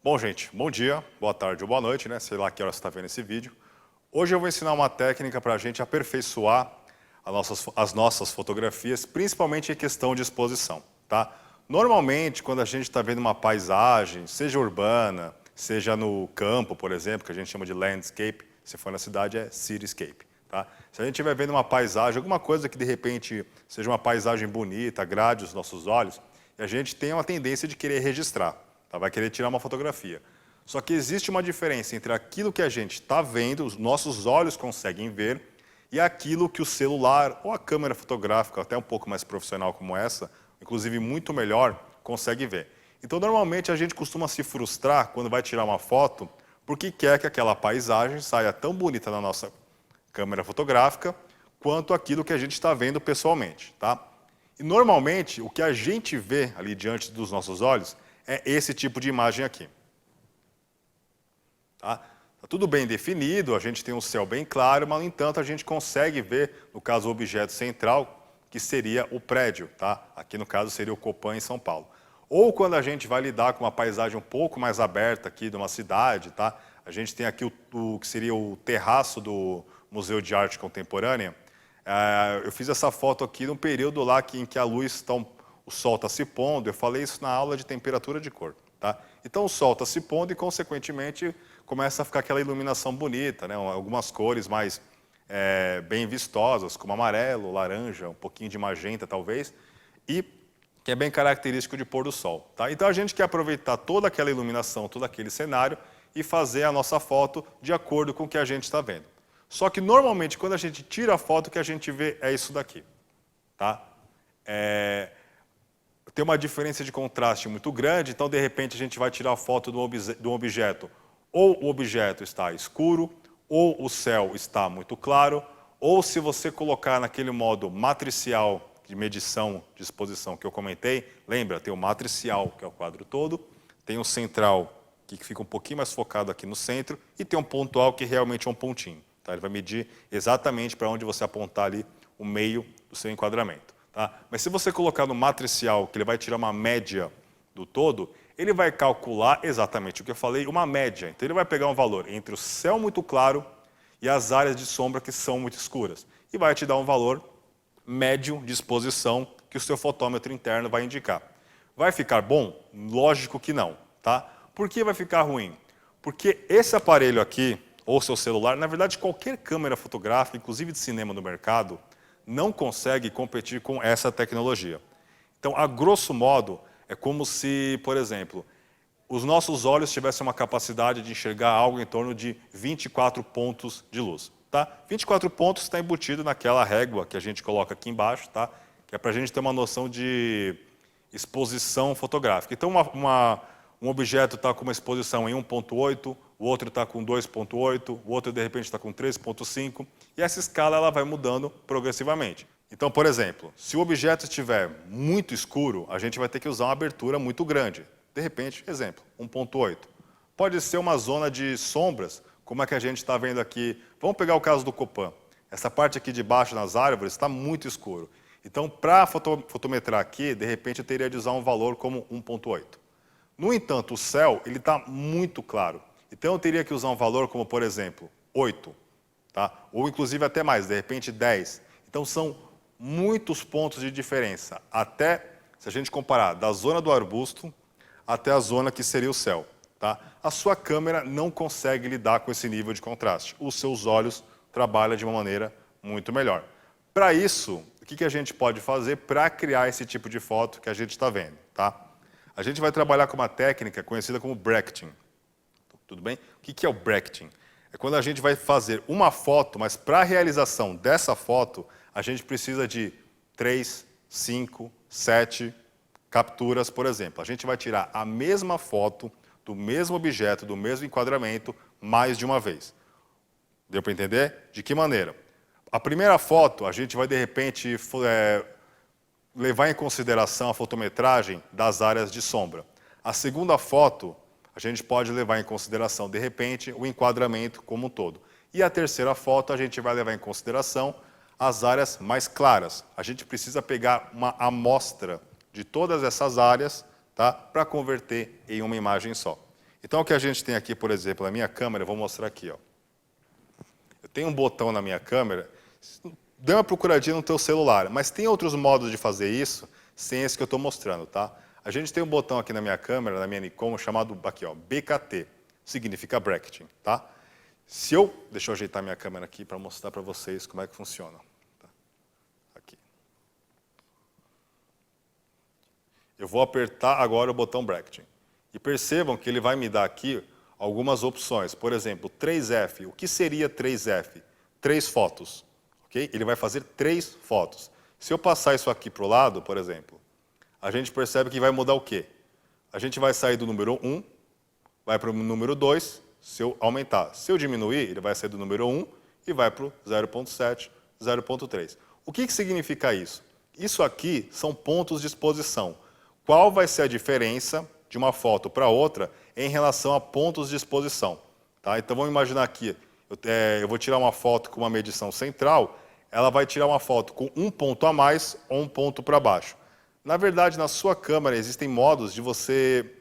Bom, gente, bom dia, boa tarde ou boa noite, né? Sei lá que hora você está vendo esse vídeo. Hoje eu vou ensinar uma técnica para a gente aperfeiçoar as nossas fotografias, principalmente em questão de exposição, tá? Normalmente, quando a gente está vendo uma paisagem, seja urbana, seja no campo, por exemplo, que a gente chama de landscape, se for na cidade é cityscape, tá? Se a gente estiver vendo uma paisagem, alguma coisa que de repente seja uma paisagem bonita, agrade os nossos olhos, a gente tem uma tendência de querer registrar. Tá? Vai querer tirar uma fotografia. Só que existe uma diferença entre aquilo que a gente está vendo, os nossos olhos conseguem ver, e aquilo que o celular ou a câmera fotográfica, até um pouco mais profissional como essa, inclusive muito melhor, consegue ver. Então, normalmente, a gente costuma se frustrar quando vai tirar uma foto, porque quer que aquela paisagem saia tão bonita na nossa câmera fotográfica, quanto aquilo que a gente está vendo pessoalmente. Tá? E, normalmente, o que a gente vê ali diante dos nossos olhos é esse tipo de imagem aqui. Tá? Tá tudo bem definido, a gente tem um céu bem claro, mas, no entanto, a gente consegue ver, no caso, o objeto central, que seria o prédio. Tá? Aqui, no caso, seria o Copan, em São Paulo. Ou quando a gente vai lidar com uma paisagem um pouco mais aberta aqui de uma cidade, tá? A gente tem aqui o que seria o terraço do Museu de Arte Contemporânea. Eu fiz essa foto aqui num período lá em que a luz está o sol está se pondo, eu falei isso na aula de temperatura de cor. Tá? Então o sol está se pondo e, consequentemente, começa a ficar aquela iluminação bonita, né? Algumas cores mais bem vistosas, como amarelo, laranja, um pouquinho de magenta talvez, e que é bem característico de pôr do sol. Tá? Então a gente quer aproveitar toda aquela iluminação, todo aquele cenário e fazer a nossa foto de acordo com o que a gente está vendo. Só que normalmente quando a gente tira a foto, o que a gente vê é isso daqui. Tá? Tem uma diferença de contraste muito grande, então de repente a gente vai tirar a foto de um objeto. Ou o objeto está escuro, ou o céu está muito claro, ou se você colocar naquele modo matricial de medição de exposição que eu comentei, lembra, tem o matricial, que é o quadro todo, tem o central, que fica um pouquinho mais focado aqui no centro, e tem um pontual, que realmente é um pontinho. Tá? Ele vai medir exatamente para onde você apontar ali o meio do seu enquadramento. Tá? Mas se você colocar no matricial, que ele vai tirar uma média do todo, ele vai calcular exatamente o que eu falei, uma média. Então ele vai pegar um valor entre o céu muito claro e as áreas de sombra que são muito escuras. E vai te dar um valor médio de exposição que o seu fotômetro interno vai indicar. Vai ficar bom? Lógico que não. Tá? Por que vai ficar ruim? Porque esse aparelho aqui, ou seu celular, na verdade qualquer câmera fotográfica, inclusive de cinema no mercado, não consegue competir com essa tecnologia. Então, a grosso modo, é como se, por exemplo, os nossos olhos tivessem uma capacidade de enxergar algo em torno de 24 pontos de luz. Tá? 24 pontos está embutido naquela régua que a gente coloca aqui embaixo, tá? Que é para a gente ter uma noção de exposição fotográfica. Então, um objeto está com uma exposição em 1.8, o outro está com 2.8, o outro, de repente, está com 3.5, e essa escala ela vai mudando progressivamente. Então, por exemplo, se o objeto estiver muito escuro, a gente vai ter que usar uma abertura muito grande. De repente, exemplo, 1.8. Pode ser uma zona de sombras, como é que a gente está vendo aqui. Vamos pegar o caso do Copan. Essa parte aqui de baixo nas árvores está muito escuro. Então, para fotometrar aqui, de repente eu teria de usar um valor como 1.8. No entanto, o céu ele está muito claro. Então eu teria que usar um valor como, por exemplo, 8. Tá? Ou inclusive até mais, de repente 10. Então são muitos pontos de diferença. Até, se a gente comparar da zona do arbusto até a zona que seria o céu. Tá? A sua câmera não consegue lidar com esse nível de contraste. Os seus olhos trabalham de uma maneira muito melhor. Para isso, o que a gente pode fazer para criar esse tipo de foto que a gente está vendo? Tá? A gente vai trabalhar com uma técnica conhecida como bracketing. Tudo bem? O que é o bracketing? É quando a gente vai fazer uma foto, mas para a realização dessa foto, a gente precisa de 3, 5, 7 capturas, por exemplo. A gente vai tirar a mesma foto do mesmo objeto, do mesmo enquadramento, mais de uma vez. Deu para entender? De que maneira? A primeira foto, a gente vai, de repente, levar em consideração a fotometragem das áreas de sombra. A segunda foto, a gente pode levar em consideração, de repente, o enquadramento como um todo. E a terceira foto, a gente vai levar em consideração as áreas mais claras. A gente precisa pegar uma amostra de todas essas áreas, tá, para converter em uma imagem só. Então, o que a gente tem aqui, por exemplo, na minha câmera, eu vou mostrar aqui. Ó. Eu tenho um botão na minha câmera, dê uma procuradinha no teu celular, mas tem outros modos de fazer isso, sem esse que eu estou mostrando. Tá? A gente tem um botão aqui na minha câmera, na minha Nikon, chamado aqui, ó, BKT, significa Bracketing. Tá? Deixa eu ajeitar minha câmera aqui para mostrar para vocês como é que funciona. Tá? Aqui. Eu vou apertar agora o botão Bracketing. E percebam que ele vai me dar aqui algumas opções. Por exemplo, 3F. O que seria 3F? 3 fotos. Okay? Ele vai fazer 3 fotos. Se eu passar isso aqui para o lado, por exemplo, a gente percebe que vai mudar o quê? A gente vai sair do número 1, vai para o número 2, se eu aumentar. Se eu diminuir, ele vai sair do número 1 e vai para o 0.7, 0.3. O que significa isso? Isso aqui são pontos de exposição. Qual vai ser a diferença de uma foto para outra em relação a pontos de exposição? Tá? Então, vamos imaginar aqui, eu vou tirar uma foto com uma medição central, ela vai tirar uma foto com um ponto a mais ou um ponto para baixo. Na verdade, na sua câmera existem modos de você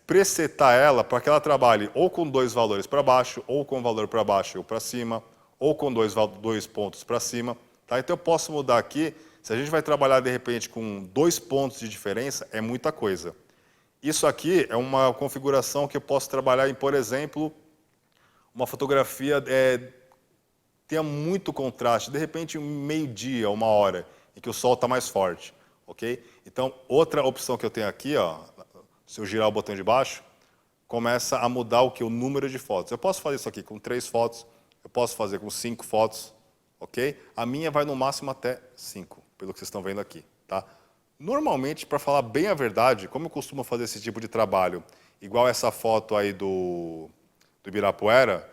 presetar ela para que ela trabalhe ou com 2 valores para baixo, ou com um valor para baixo ou para cima, ou com 2 pontos para cima. Tá? Então eu posso mudar aqui, se a gente vai trabalhar de repente com 2 pontos de diferença, é muita coisa. Isso aqui é uma configuração que eu posso trabalhar em, por exemplo, uma fotografia tenha muito contraste, de repente meio-dia, 1h, em que o sol está mais forte. Okay? Então, outra opção que eu tenho aqui, ó, se eu girar o botão de baixo, começa a mudar o número de fotos. Eu posso fazer isso aqui com 3 fotos, eu posso fazer com 5 fotos, ok? A minha vai no máximo até 5, pelo que vocês estão vendo aqui. Tá? Normalmente, para falar bem a verdade, como eu costumo fazer esse tipo de trabalho, igual essa foto aí do Ibirapuera,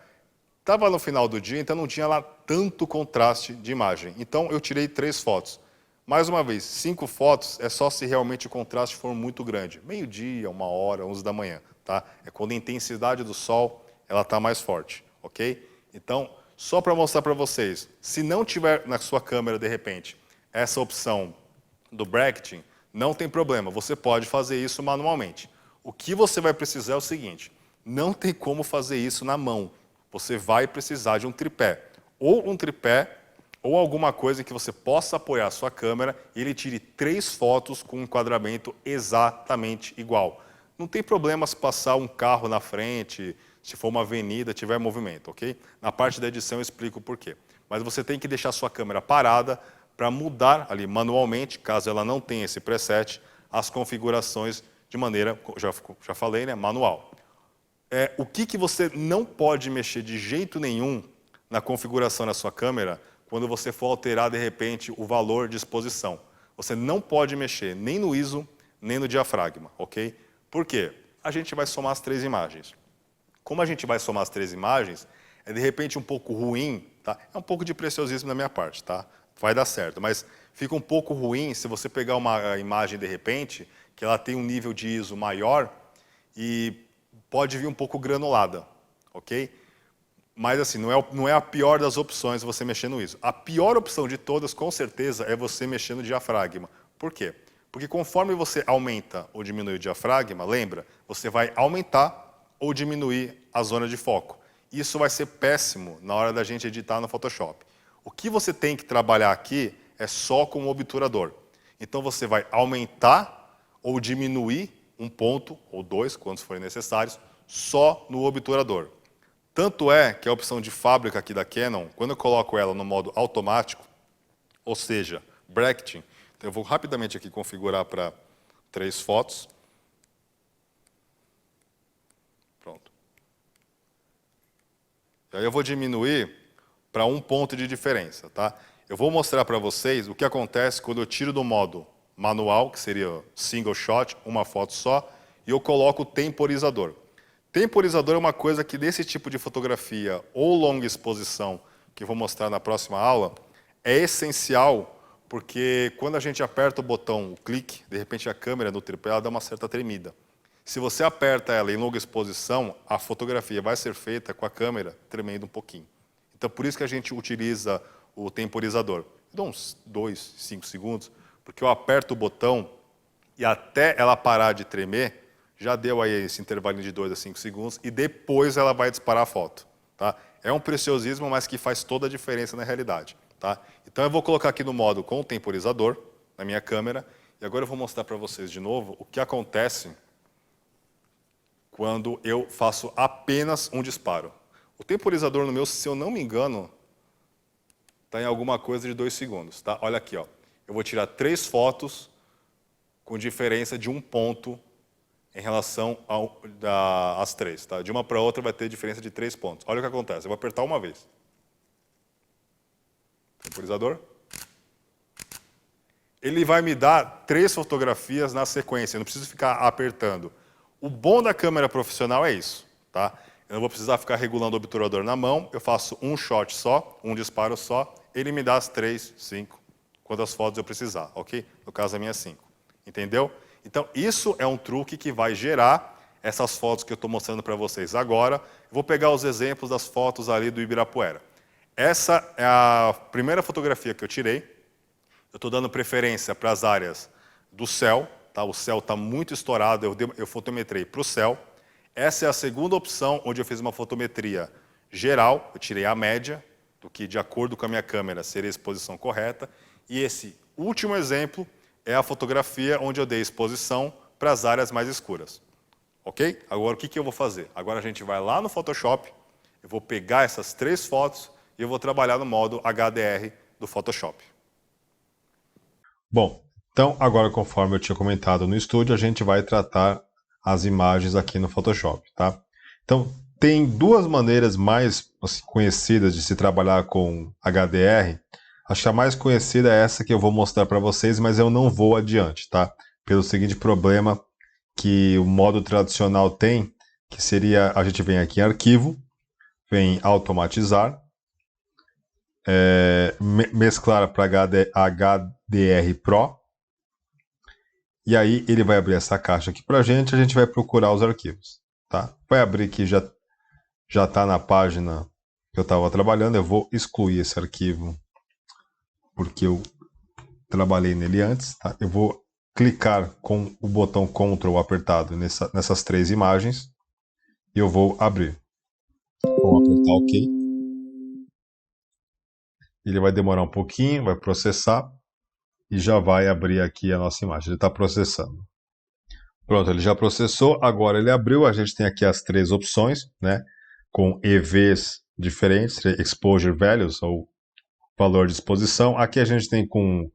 estava no final do dia, então não tinha lá tanto contraste de imagem. Então, eu tirei 3 fotos. Mais uma vez, 5 fotos é só se realmente o contraste for muito grande. Meio-dia, 1h, 11 da manhã. Tá? É quando a intensidade do sol está mais forte. Ok? Então, só para mostrar para vocês, se não tiver na sua câmera, de repente, essa opção do bracketing, não tem problema, você pode fazer isso manualmente. O que você vai precisar é o seguinte, não tem como fazer isso na mão. Você vai precisar de um tripé. Ou um tripé, ou alguma coisa que você possa apoiar a sua câmera e ele tire 3 fotos com um enquadramento exatamente igual. Não tem problema se passar um carro na frente, se for uma avenida, tiver movimento, ok? Na parte da edição eu explico o porquê. Mas você tem que deixar a sua câmera parada para mudar ali manualmente, caso ela não tenha esse preset, as configurações de maneira, já falei, né, manual. O que você não pode mexer de jeito nenhum na configuração da sua câmera quando você for alterar, de repente, o valor de exposição? Você não pode mexer nem no ISO, nem no diafragma, ok? Por quê? A gente vai somar as 3 imagens. Como a gente vai somar as 3 imagens, é de repente um pouco ruim, tá? É um pouco de preciosismo da minha parte, tá? Vai dar certo, mas fica um pouco ruim se você pegar uma imagem, de repente, que ela tem um nível de ISO maior e pode vir um pouco granulada, ok? Mas assim, não é a pior das opções você mexer no ISO. A pior opção de todas, com certeza, é você mexer no diafragma. Por quê? Porque conforme você aumenta ou diminui o diafragma, lembra, você vai aumentar ou diminuir a zona de foco. Isso vai ser péssimo na hora da gente editar no Photoshop. O que você tem que trabalhar aqui é só com o obturador. Então você vai aumentar ou diminuir um ponto, ou 2, quantos forem necessários, só no obturador. Tanto é que a opção de fábrica aqui da Canon, quando eu coloco ela no modo automático, ou seja, bracketing, então eu vou rapidamente aqui configurar para 3 fotos. Pronto. E aí eu vou diminuir para 1 ponto de diferença. Tá? Eu vou mostrar para vocês o que acontece quando eu tiro do modo manual, que seria single shot, uma foto só, e eu coloco o temporizador. Temporizador é uma coisa que nesse tipo de fotografia ou longa exposição, que eu vou mostrar na próxima aula, é essencial, porque quando a gente aperta o botão, o clique, de repente a câmera no tripé ela dá uma certa tremida. Se você aperta ela em longa exposição, a fotografia vai ser feita com a câmera tremendo um pouquinho. Então, por isso que a gente utiliza o temporizador. Eu dou uns 2, 5 segundos, porque eu aperto o botão e até ela parar de tremer, já deu aí esse intervalinho de 2 a 5 segundos e depois ela vai disparar a foto. Tá? É um preciosismo, mas que faz toda a diferença na realidade. Tá? Então eu vou colocar aqui no modo com o temporizador, na minha câmera, e agora eu vou mostrar para vocês de novo o que acontece quando eu faço apenas um disparo. O temporizador no meu, se eu não me engano, está em alguma coisa de 2 segundos. Tá? Olha aqui, ó. Eu vou tirar 3 fotos com diferença de 1 ponto em relação às 3. Tá? De uma para outra vai ter diferença de 3 pontos. Olha o que acontece. Eu vou apertar uma vez. Temporizador. Ele vai me dar 3 fotografias na sequência. Eu não preciso ficar apertando. O bom da câmera profissional é isso. Tá? Eu não vou precisar ficar regulando o obturador na mão. Eu faço um shot só, um disparo só. Ele me dá as 3, 5, quantas fotos eu precisar. Ok? No caso, a minha 5. Entendeu? Então, isso é um truque que vai gerar essas fotos que eu estou mostrando para vocês agora. Eu vou pegar os exemplos das fotos ali do Ibirapuera. Essa é a primeira fotografia que eu tirei. Eu estou dando preferência para as áreas do céu. Tá? O céu está muito estourado, eu fotometrei para o céu. Essa é a segunda opção, onde eu fiz uma fotometria geral. Eu tirei a média, do que, de acordo com a minha câmera, seria a exposição correta. E esse último exemplo é a fotografia onde eu dei exposição para as áreas mais escuras. Ok? Agora, o que eu vou fazer? Agora a gente vai lá no Photoshop, eu vou pegar essas 3 fotos e eu vou trabalhar no modo HDR do Photoshop. Bom, então agora, conforme eu tinha comentado no estúdio, a gente vai tratar as imagens aqui no Photoshop. Tá? Então, tem 2 maneiras mais assim, conhecidas de se trabalhar com HDR. Acho que a mais conhecida é essa que eu vou mostrar para vocês, mas eu não vou adiante, tá? Pelo seguinte problema que o modo tradicional tem, que seria, a gente vem aqui em arquivo, vem automatizar, mesclar para HDR Pro, e aí ele vai abrir essa caixa aqui para a gente vai procurar os arquivos, tá? Vai abrir aqui, já está na página que eu estava trabalhando, eu vou excluir esse arquivo porque eu trabalhei nele antes. Tá? Eu vou clicar com o botão Ctrl apertado nessas 3 imagens e eu vou abrir. Vou apertar OK. Ele vai demorar um pouquinho, vai processar e já vai abrir aqui a nossa imagem. Ele está processando. Pronto, ele já processou, agora ele abriu. A gente tem aqui as 3 opções, né? Com EVs diferentes, Exposure Values, ou valor de exposição. Aqui a gente tem com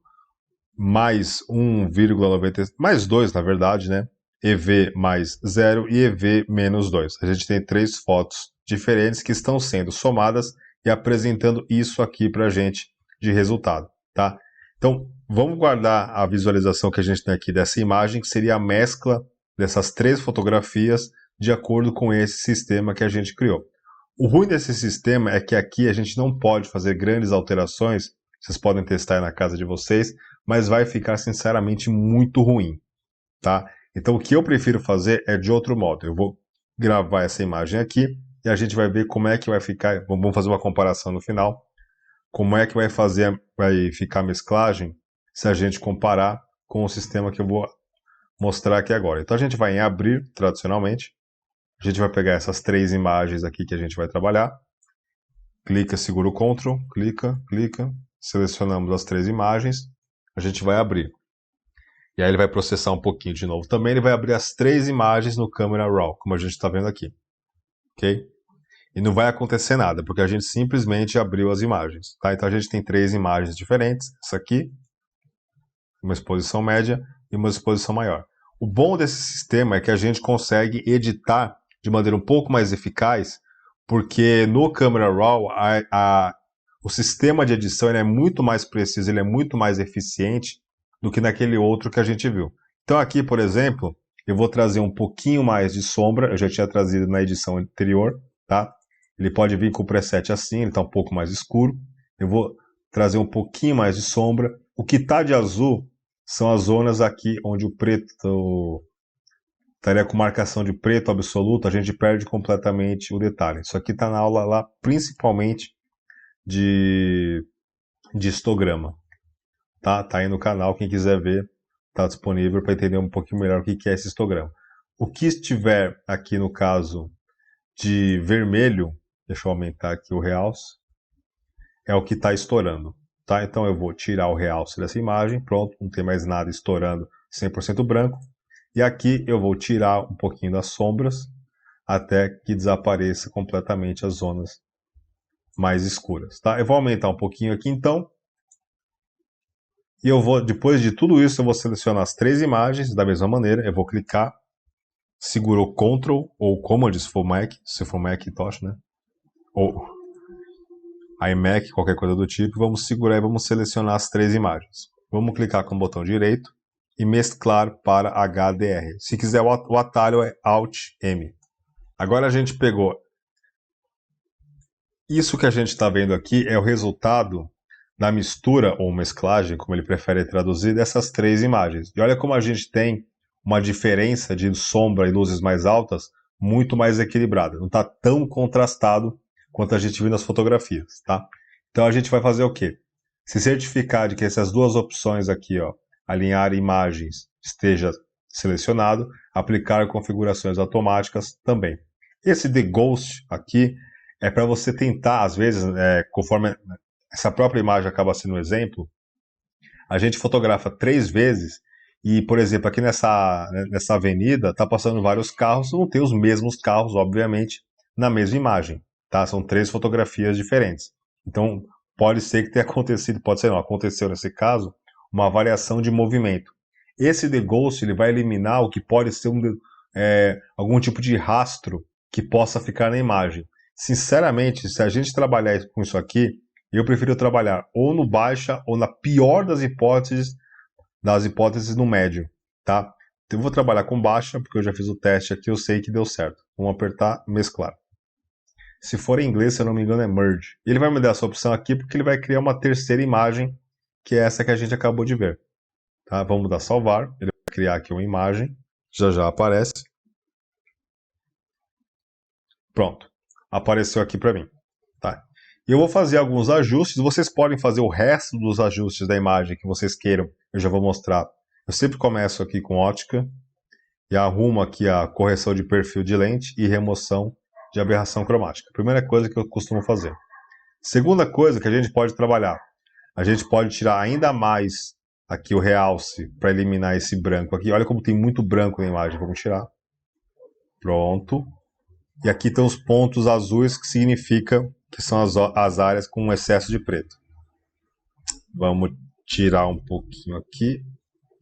mais 1,90, mais 2 na verdade, né? EV mais 0 e EV menos 2. A gente tem 3 fotos diferentes que estão sendo somadas e apresentando isso aqui para a gente de resultado, tá? Então, vamos guardar a visualização que a gente tem aqui dessa imagem, que seria a mescla dessas 3 fotografias de acordo com esse sistema que a gente criou. O ruim desse sistema é que aqui a gente não pode fazer grandes alterações, vocês podem testar aí na casa de vocês, mas vai ficar sinceramente muito ruim, tá? Então o que eu prefiro fazer é de outro modo. Eu vou gravar essa imagem aqui e a gente vai ver como é que vai ficar. Vamos fazer uma comparação no final. Como é que vai ficar a mesclagem se a gente comparar com o sistema que eu vou mostrar aqui agora. Então a gente vai em abrir tradicionalmente. A gente vai pegar essas 3 imagens aqui que a gente vai trabalhar. Clica, segura o Ctrl, clica, selecionamos as 3 imagens. A gente vai abrir. E aí ele vai processar um pouquinho de novo. Também ele vai abrir as 3 imagens no Camera Raw, como a gente está vendo aqui. Ok? E não vai acontecer nada, porque a gente simplesmente abriu as imagens. Tá? Então a gente tem 3 imagens diferentes. Essa aqui, uma exposição média e uma exposição maior. O bom desse sistema é que a gente consegue editar de maneira um pouco mais eficaz, porque no Camera Raw o sistema de edição ele é muito mais preciso, ele é muito mais eficiente do que naquele outro que a gente viu. Então aqui, por exemplo, eu vou trazer um pouquinho mais de sombra, eu já tinha trazido na edição anterior, tá? Ele pode vir com o preset assim, ele está um pouco mais escuro. Eu vou trazer um pouquinho mais de sombra. O que está de azul são as zonas aqui onde o preto estaria com marcação de preto absoluto, a gente perde completamente o detalhe. Isso aqui está na aula lá, principalmente de de histograma. Tá aí no canal, quem quiser ver, está disponível para entender um pouquinho melhor o que é esse histograma. O que estiver aqui no caso de vermelho, deixa eu aumentar aqui o realce, é o que está estourando. Tá? Então eu vou tirar o realce dessa imagem, pronto, não tem mais nada estourando 100% branco. E aqui eu vou tirar um pouquinho das sombras até que desapareça completamente as zonas mais escuras. Tá? Eu vou aumentar um pouquinho aqui então. E eu vou, depois de tudo isso, eu vou selecionar as 3 imagens da mesma maneira. Eu vou clicar, segurou Ctrl ou Command se for Mac, Macintosh, né? Ou iMac, qualquer coisa do tipo. Vamos segurar e vamos selecionar as 3 imagens. Vamos clicar com o botão direito e mesclar para HDR. Se quiser, o atalho é Alt-M. Agora a gente pegou. Isso que a gente está vendo aqui é o resultado da mistura ou mesclagem, como ele prefere traduzir, dessas 3 imagens. E olha como a gente tem uma diferença de sombra e luzes mais altas muito mais equilibrada. Não está tão contrastado quanto a gente viu nas fotografias, tá? Então a gente vai fazer o quê? Se certificar de que essas 2 opções aqui, ó, alinhar imagens, esteja selecionado, aplicar configurações automáticas também. Esse The Ghost aqui é para você tentar, às vezes, conforme essa própria imagem acaba sendo um exemplo, a gente fotografa 3 vezes e, por exemplo, aqui nessa avenida está passando vários carros, não tem os mesmos carros, obviamente, na mesma imagem, tá? São 3 fotografias diferentes. Então, pode ser que tenha acontecido, pode ser não, aconteceu nesse caso, uma variação de movimento. Esse The Ghost ele vai eliminar o que pode ser algum tipo de rastro que possa ficar na imagem. Sinceramente, se a gente trabalhar com isso aqui, eu prefiro trabalhar ou no baixa ou na pior das hipóteses no médio, tá? Então, eu vou trabalhar com baixa, porque eu já fiz o teste aqui, eu sei que deu certo. Vamos apertar mesclar. Se for em inglês, se eu não me engano, é merge. Ele vai me dar essa opção aqui porque ele vai criar uma terceira imagem, que é essa que a gente acabou de ver. Tá? Vamos dar salvar. Ele vai criar aqui uma imagem. Já aparece. Pronto. Apareceu aqui para mim. Tá? E eu vou fazer alguns ajustes. Vocês podem fazer o resto dos ajustes da imagem que vocês queiram. Eu já vou mostrar. Eu sempre começo aqui com ótica e arrumo aqui a correção de perfil de lente e remoção de aberração cromática. Primeira coisa que eu costumo fazer. Segunda coisa que a gente pode trabalhar. A gente pode tirar ainda mais aqui o realce para eliminar esse branco aqui. Olha como tem muito branco na imagem. Vamos tirar. Pronto. E aqui tem os pontos azuis que significa que são as áreas com excesso de preto. Vamos tirar um pouquinho aqui.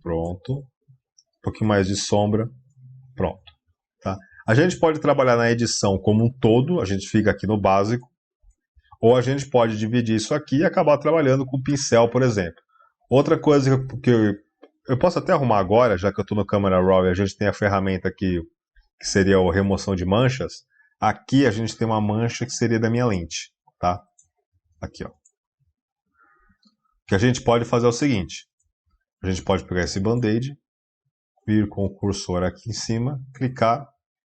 Pronto. Um pouquinho mais de sombra. Pronto. Tá? A gente pode trabalhar na edição como um todo. A gente fica aqui no básico. Ou a gente pode dividir isso aqui e acabar trabalhando com pincel, por exemplo. Outra coisa que eu posso até arrumar agora, já que eu estou no Camera Raw e a gente tem a ferramenta aqui, que seria a remoção de manchas. Aqui a gente tem uma mancha que seria da minha lente, tá? Aqui, ó. O que a gente pode fazer é o seguinte. A gente pode pegar esse band-aid, vir com o cursor aqui em cima, clicar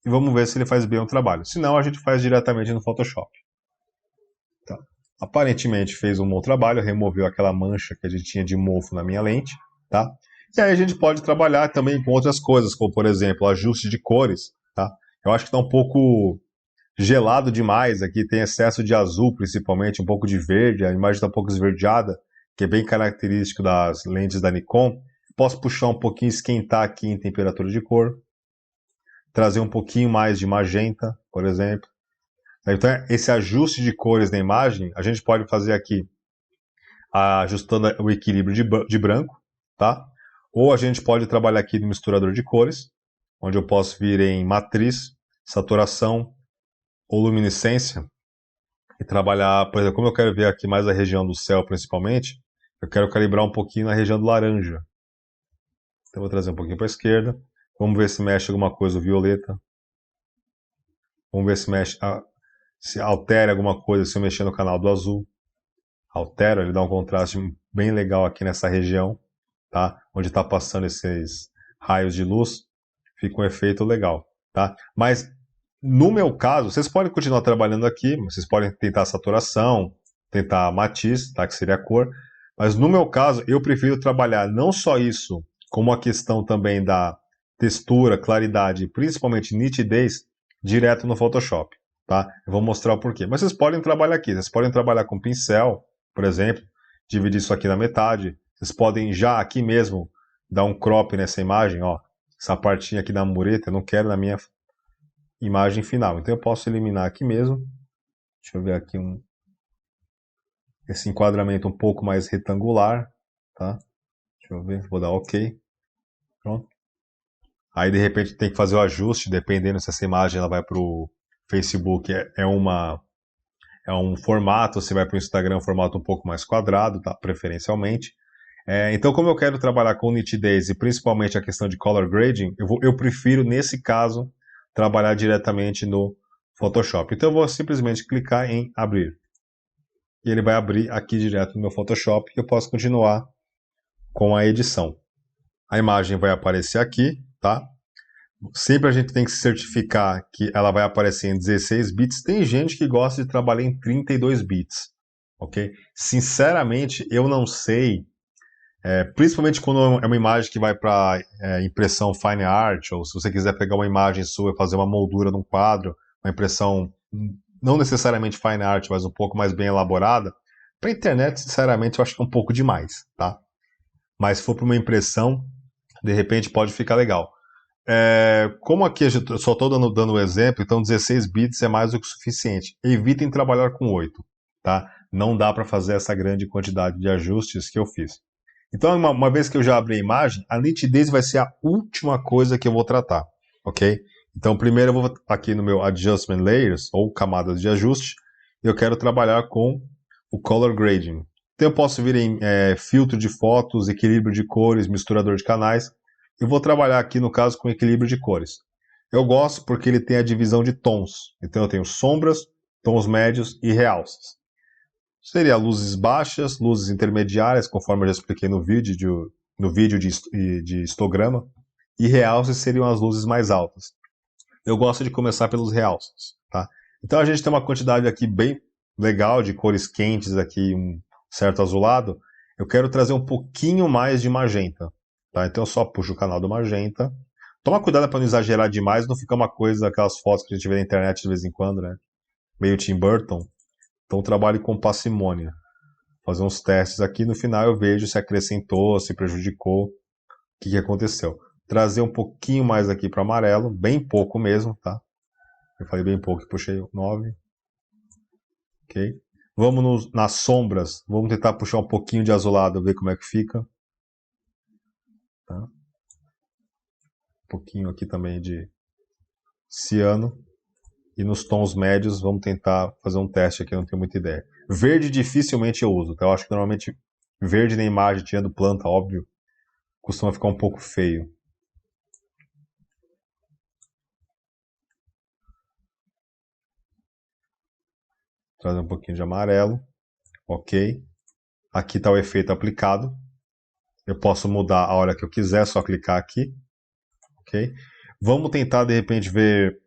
e vamos ver se ele faz bem o trabalho. Se não, a gente faz diretamente no Photoshop. Tá. Aparentemente fez um bom trabalho, removeu aquela mancha que a gente tinha de mofo na minha lente, tá? E aí a gente pode trabalhar também com outras coisas, como por exemplo, ajuste de cores, tá? Eu acho que está um pouco gelado demais aqui, tem excesso de azul principalmente, um pouco de verde, a imagem está um pouco esverdeada, que é bem característico das lentes da Nikon. Posso puxar um pouquinho, esquentar aqui em temperatura de cor, trazer um pouquinho mais de magenta, por exemplo. Então, esse ajuste de cores na imagem, a gente pode fazer aqui, ajustando o equilíbrio de branco, tá? Ou a gente pode trabalhar aqui no misturador de cores, onde eu posso vir em matriz, saturação ou luminescência, e trabalhar, por exemplo, como eu quero ver aqui mais a região do céu principalmente, eu quero calibrar um pouquinho na região do laranja. Então, eu vou trazer um pouquinho para a esquerda, vamos ver se mexe alguma coisa o violeta, vamos ver se mexe... se altera alguma coisa se eu mexer no canal do azul. Altera, ele dá um contraste bem legal aqui nessa região, tá? Onde está passando esses raios de luz, fica um efeito legal, tá? Mas no meu caso, vocês podem continuar trabalhando aqui, vocês podem tentar saturação, tentar matiz, tá? Que seria a cor, Mas no meu caso, eu prefiro trabalhar não só isso, como a questão também da textura, claridade, principalmente nitidez, direto no Photoshop, tá? Eu vou mostrar o porquê. Mas vocês podem trabalhar aqui, vocês podem trabalhar com pincel, por exemplo, dividir isso aqui na metade. Vocês podem já aqui mesmo dar um crop nessa imagem, ó. Essa partinha aqui da mureta, eu não quero na minha imagem final. Então eu posso eliminar aqui mesmo. Deixa eu ver aqui esse enquadramento um pouco mais retangular, tá? Deixa eu ver, vou dar OK. Pronto. Aí de repente tem que fazer o ajuste, dependendo se essa imagem ela vai para o Facebook, é um formato, se vai para o Instagram, um formato um pouco mais quadrado, tá? Preferencialmente. Então, como eu quero trabalhar com nitidez e principalmente a questão de color grading, eu prefiro, nesse caso, trabalhar diretamente no Photoshop. Então, eu vou simplesmente clicar em abrir. E ele vai abrir aqui direto no meu Photoshop e eu posso continuar com a edição. A imagem vai aparecer aqui, tá? Sempre a gente tem que se certificar que ela vai aparecer em 16 bits. Tem gente que gosta de trabalhar em 32 bits, ok? Sinceramente, eu não sei, principalmente quando é uma imagem que vai para impressão fine art, ou se você quiser pegar uma imagem sua e fazer uma moldura num quadro, uma impressão não necessariamente fine art, mas um pouco mais bem elaborada, para internet, sinceramente, eu acho que é um pouco demais, tá? Mas se for para uma impressão, de repente pode ficar legal. Como aqui eu só estou dando o exemplo, então 16 bits é mais do que o suficiente. Evitem trabalhar com 8, tá? Não dá para fazer essa grande quantidade de ajustes que eu fiz. Então, uma vez que eu já abri a imagem, a nitidez vai ser a última coisa que eu vou tratar, ok? Então, primeiro eu vou aqui no meu Adjustment Layers, ou camadas de ajuste, e eu quero trabalhar com o Color Grading. Então, eu posso vir em filtro de fotos, equilíbrio de cores, misturador de canais. Eu vou trabalhar aqui, no caso, com equilíbrio de cores. Eu gosto porque ele tem a divisão de tons. Então, eu tenho sombras, tons médios e realças. Seria luzes baixas, luzes intermediárias, conforme eu já expliquei no vídeo de histograma, e realças seriam as luzes mais altas. Eu gosto de começar pelos realças, tá? Então a gente tem uma quantidade aqui bem legal de cores quentes aqui, um certo azulado. Eu quero trazer um pouquinho mais de magenta, tá? Então eu só puxo o canal do magenta. Toma cuidado para não exagerar demais, não ficar uma coisa, aquelas fotos que a gente vê na internet de vez em quando, né? Meio Tim Burton. Então trabalhe com parcimônia. Fazer uns testes aqui, no final eu vejo se acrescentou, se prejudicou, o que aconteceu. Trazer um pouquinho mais aqui para amarelo, bem pouco mesmo, tá? Eu falei bem pouco, puxei 9. Ok. Vamos nas sombras, vamos tentar puxar um pouquinho de azulado, ver como é que fica. Tá? Um pouquinho aqui também de ciano. E nos tons médios, vamos tentar fazer um teste aqui, eu não tenho muita ideia. Verde dificilmente eu uso, tá? Eu acho que normalmente verde na imagem, tirando planta, óbvio, costuma ficar um pouco feio. Trazer um pouquinho de amarelo. Ok. Aqui está o efeito aplicado. Eu posso mudar a hora que eu quiser, só clicar aqui. Ok. Vamos tentar, de repente, ver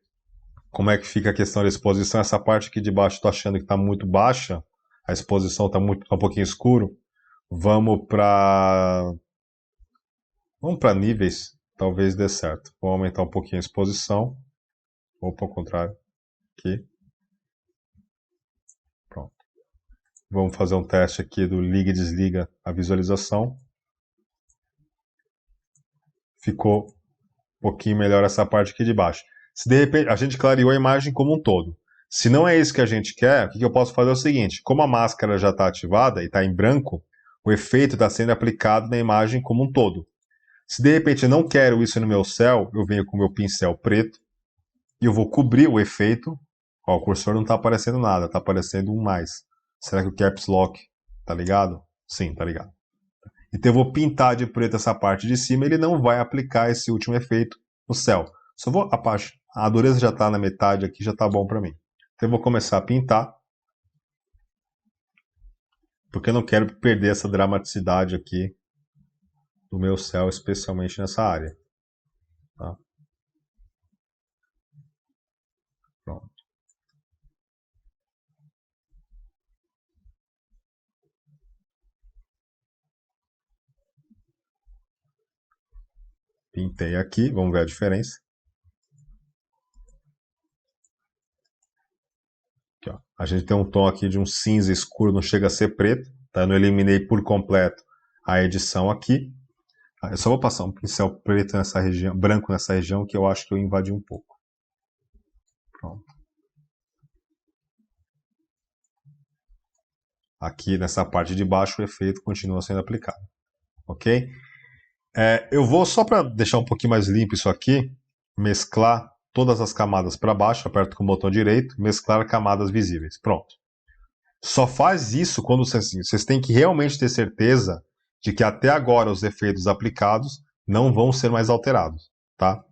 como é que fica a questão da exposição. Essa parte aqui de baixo estou achando que está muito baixa. A exposição está um pouquinho escuro. Vamos para níveis. Talvez dê certo. Vou aumentar um pouquinho a exposição. Ou para o contrário. Aqui. Pronto. Vamos fazer um teste aqui do liga e desliga a visualização. Ficou um pouquinho melhor essa parte aqui de baixo. Se de repente a gente clareou a imagem como um todo. Se não é isso que a gente quer, o que eu posso fazer é o seguinte: como a máscara já está ativada e está em branco, o efeito está sendo aplicado na imagem como um todo. Se de repente eu não quero isso no meu céu, eu venho com o meu pincel preto e eu vou cobrir o efeito. Ó, o cursor não está aparecendo nada, está aparecendo um mais. Será que o Caps Lock tá ligado? Sim, tá ligado. Então eu vou pintar de preto essa parte de cima, ele não vai aplicar esse último efeito no céu. Só vou a dureza já está na metade aqui, já está bom para mim. Então eu vou começar a pintar, porque eu não quero perder essa dramaticidade aqui do meu céu, especialmente nessa área. Tá? Pronto. Pintei aqui, vamos ver a diferença. Aqui, ó. A gente tem um tom aqui de um cinza escuro, não chega a ser preto, tá? Eu não eliminei por completo a edição aqui. Eu só vou passar um pincel preto nessa região, branco nessa região, que eu acho que eu invadi um pouco. Pronto. Aqui nessa parte de baixo o efeito continua sendo aplicado, ok? Eu vou, só para deixar um pouquinho mais limpo isso aqui, mesclar todas as camadas para baixo, aperto com o botão direito, mesclar camadas visíveis. Pronto. Só faz isso quando vocês têm que realmente ter certeza de que até agora os efeitos aplicados não vão ser mais alterados, tá?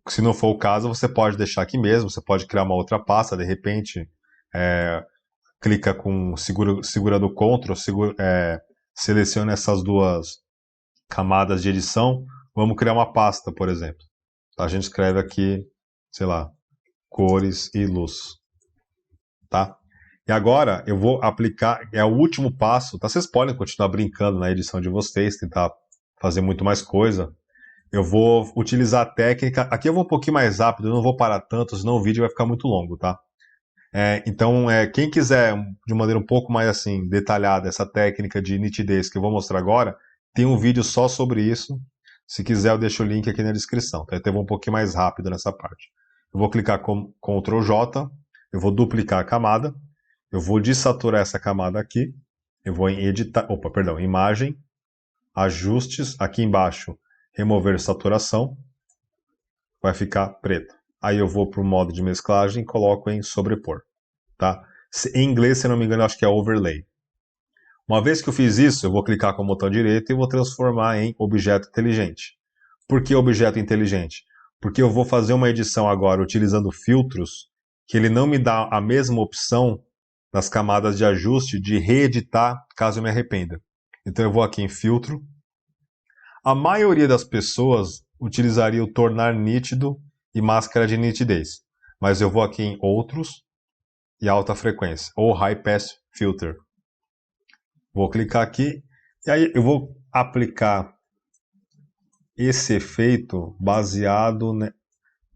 Se não for o caso, você pode deixar aqui mesmo, você pode criar uma outra pasta, de repente, clica com segura do Ctrl, seleciona essas duas camadas de edição, vamos criar uma pasta, por exemplo. A gente escreve aqui, sei lá, cores e luz, tá? E agora eu vou aplicar, é o último passo, tá? Vocês podem continuar brincando na edição de vocês, tentar fazer muito mais coisa. Eu vou utilizar a técnica, aqui eu vou um pouquinho mais rápido, eu não vou parar tanto, senão o vídeo vai ficar muito longo, tá? Então, quem quiser de maneira um pouco mais assim detalhada essa técnica de nitidez que eu vou mostrar agora, tem um vídeo só sobre isso. Se quiser, eu deixo o link aqui na descrição. Tá? Então, eu vou um pouquinho mais rápido nessa parte. Eu vou clicar com Ctrl J, eu vou duplicar a camada, eu vou desaturar essa camada aqui, eu vou em editar, imagem, ajustes, aqui embaixo, remover saturação, vai ficar preto. Aí eu vou para o modo de mesclagem e coloco em sobrepor. Tá? Em inglês, se não me engano, eu acho que é overlay. Uma vez que eu fiz isso, eu vou clicar com o botão direito e vou transformar em objeto inteligente. Por que objeto inteligente? Porque eu vou fazer uma edição agora utilizando filtros que ele não me dá a mesma opção nas camadas de ajuste de reeditar caso eu me arrependa. Então eu vou aqui em filtro. A maioria das pessoas utilizaria o tornar nítido e máscara de nitidez. Mas eu vou aqui em outros e alta frequência, ou High Pass Filter. Vou clicar aqui e aí eu vou aplicar esse efeito baseado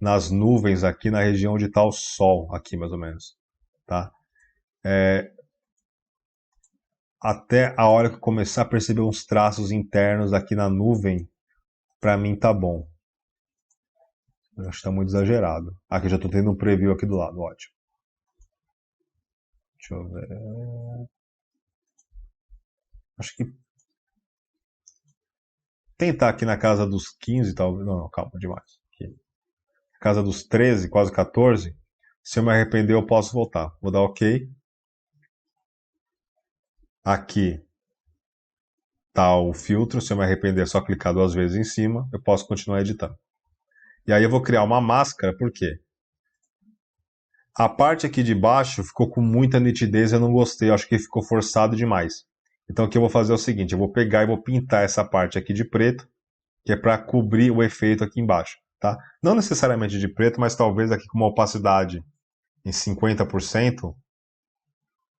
nas nuvens aqui na região onde está o Sol, aqui mais ou menos. Tá? Até a hora que eu começar a perceber uns traços internos aqui na nuvem, para mim tá bom. Eu acho que está muito exagerado. Aqui já estou tendo um preview aqui do lado, ótimo. Deixa eu ver. Acho que tentar aqui na casa dos 15, talvez. Não, calma, demais. Aqui. Casa dos 13, quase 14. Se eu me arrepender, eu posso voltar. Vou dar OK. Aqui tá o filtro. Se eu me arrepender, é só clicar 2 vezes em cima. Eu posso continuar editando. E aí eu vou criar uma máscara, por quê? A parte aqui de baixo ficou com muita nitidez, eu não gostei. Eu acho que ficou forçado demais. Então o que eu vou fazer é o seguinte, eu vou pegar e vou pintar essa parte aqui de preto, que é para cobrir o efeito aqui embaixo, tá? Não necessariamente de preto, mas talvez aqui com uma opacidade em 50%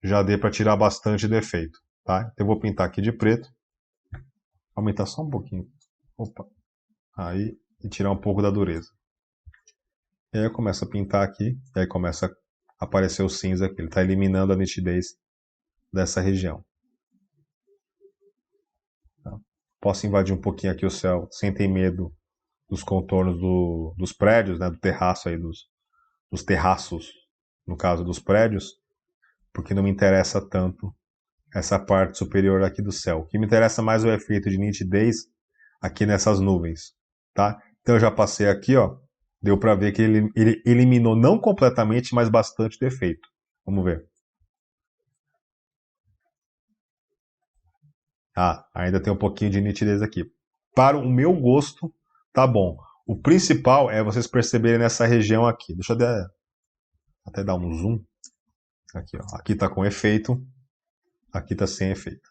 já dê para tirar bastante do efeito, tá? Então eu vou pintar aqui de preto, aumentar só um pouquinho, opa, aí, e tirar um pouco da dureza. E aí eu começo a pintar aqui, e aí começa a aparecer o cinza aqui, ele está eliminando a nitidez dessa região. Posso invadir um pouquinho aqui o céu sem ter medo dos contornos dos prédios, né, do terraço aí, dos terraços, no caso dos prédios, porque não me interessa tanto essa parte superior aqui do céu. O que me interessa mais é o efeito de nitidez aqui nessas nuvens, tá? Então eu já passei aqui, ó, deu para ver que ele eliminou não completamente, mas bastante do efeito. Vamos ver. Ainda tem um pouquinho de nitidez aqui. Para o meu gosto, tá bom. O principal é vocês perceberem nessa região aqui. Deixa eu até dar um zoom. Aqui, ó. Aqui tá com efeito. Aqui tá sem efeito.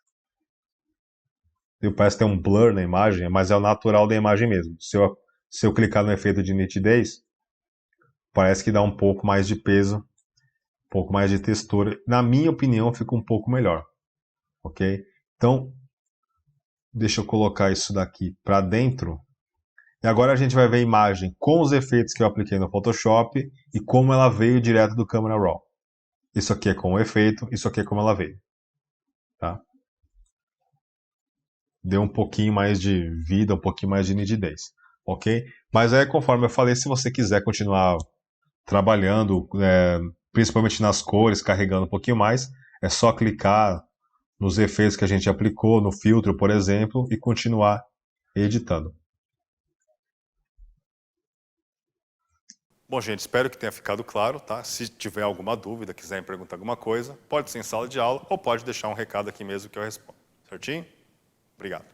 E parece ter um blur na imagem, mas é o natural da imagem mesmo. Se eu clicar no efeito de nitidez, parece que dá um pouco mais de peso, um pouco mais de textura. Na minha opinião, fica um pouco melhor. Ok? Então, deixa eu colocar isso daqui para dentro. E agora a gente vai ver a imagem com os efeitos que eu apliquei no Photoshop e como ela veio direto do Camera Raw. Isso aqui é com o efeito, isso aqui é como ela veio. Tá? Deu um pouquinho mais de vida, um pouquinho mais de nitidez. Ok? Mas aí, conforme eu falei, se você quiser continuar trabalhando, principalmente nas cores, carregando um pouquinho mais, é só clicar nos efeitos que a gente aplicou, no filtro, por exemplo, e continuar editando. Bom, gente, espero que tenha ficado claro, tá? Se tiver alguma dúvida, quiser me perguntar alguma coisa, pode ser em sala de aula ou pode deixar um recado aqui mesmo que eu respondo. Certinho? Obrigado.